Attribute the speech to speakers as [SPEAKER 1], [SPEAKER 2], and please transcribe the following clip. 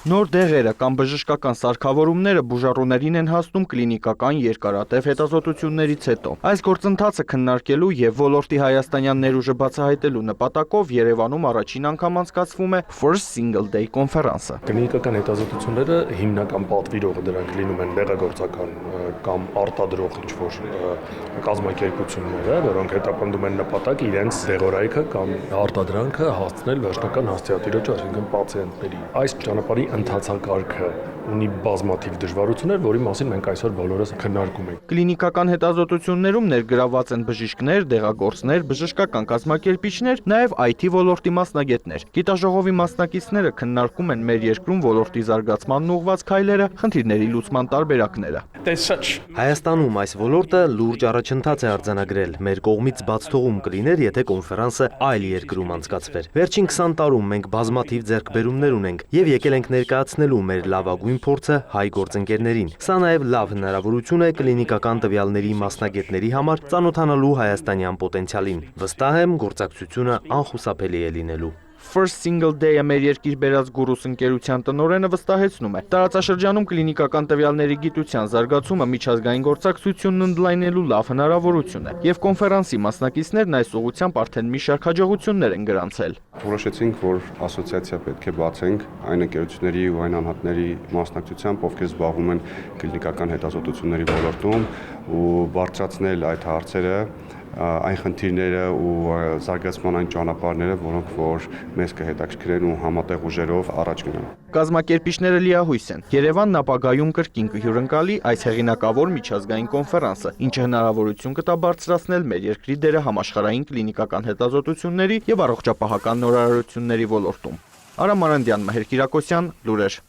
[SPEAKER 1] Նոր դեղերը կամ բժշկական սարքավորումները բուժառուներին են հասնում կլինիկական երկարատև հետազոտություններից հետո։ Այս գործընթացը քննարկելու եւ ոլորտի հայաստանյան ներուժը բացահայտելու նպատակով Երևանում առաջին անգամ անցկացվում է First Single Day կոնֆերանսը։
[SPEAKER 2] Կլինիկական հետազոտությունները հիմնական պատվիրողը դրանք լինում են դեղագործական կամ արտադրող ինչ-որ կազմակերպությունները, որոնք հետապնդում են նպատակ իրենց դեղորայքը կամ արտադրանքը հասցնել վերջնական հասցեատիրոջը, այսինքն պացիենտների։ Այս ճանապարհի ընթացակարգը ունի բազմաթիվ դժվարություններ, որի մասին մենք այսօր բոլորս քննարկում ենք։
[SPEAKER 1] Կլինիկական հետազոտություններում ներգրաված են բժիշկներ, դեղագործներ, բժշկական կազմակերպիչներ, նաև IT ոլորտի մասնագետներ։ Գիտաժողովի մասնակիցները քննարկում են մեր երկրում ոլորտի զարգացմանն ուղղված քայլերը, խնդիրների լուծման տարբերակները։
[SPEAKER 3] Հայաստանում այս ոլորտը լուրջ առաջընթաց է արձանագրել։ Մեր կողմից բաց թողում կլիներ, եթե կոնֆերանսը այլ երկրում անցկացվեր։ Վերջին 20 տարում մենք բազմաթիվ ձեռքբերումներ ունենք եւ եկել ենք ներկայացնելու մեր լավագույն փորձը հայ գործընկերներին։ Սա նաև լավ հնարավորություն է կլինիկական տվյալների մասնագետների համար ծանոթանալու հայաստանյան պոտենցիալին։ Վստահ եմ, գործակցությունը անխուսափելի է լինելու։
[SPEAKER 1] First Single Day-ը մեր երկիր բերած գուրուս ընկերության տնօրենը վստահեցնում է։ Տարածաշրջանում կլինիկական տվյալների գիտության զարգացումը միջազգային գործակցությունն ընդլայնելու լավ հնարավորություն է, եւ կոնֆերանսի մասնակիցներն այս ուղղությամբ արդեն մի շարք հաջողություններ են գրանցել։
[SPEAKER 4] Որոշեցինք, որ ասոցիացիա պետք է բացենք այն ընկերությունների ու այն անհատների մասնակցությամբ, ովքեր զբաղվում են կլինիկական հետազոտությունների ոլորտում ու բարձրացնել այդ հարցերը, այն խնդիրները ու զարգացման այն ճանապարհները, որոնք որ մեզ կհետաքրքրեն ու համատեղ ուժերով առաջ գնան։
[SPEAKER 1] Կազմակերպիչները լիահույս են։ Երևանն ապագայում կրկին կհյուրընկալի այս հեղինակավոր միջազգային կոնֆերանսը, ինչը հնարավորություն կտա բարձրացնել մեր երկրի դերը համաշխարհային կլինիկական հետազոտությունների եւ առողջապահական նորարարությունների ոլորտում։ Արամ Մարանդյան, Մհեր Կիրակոսյան, լուրեր։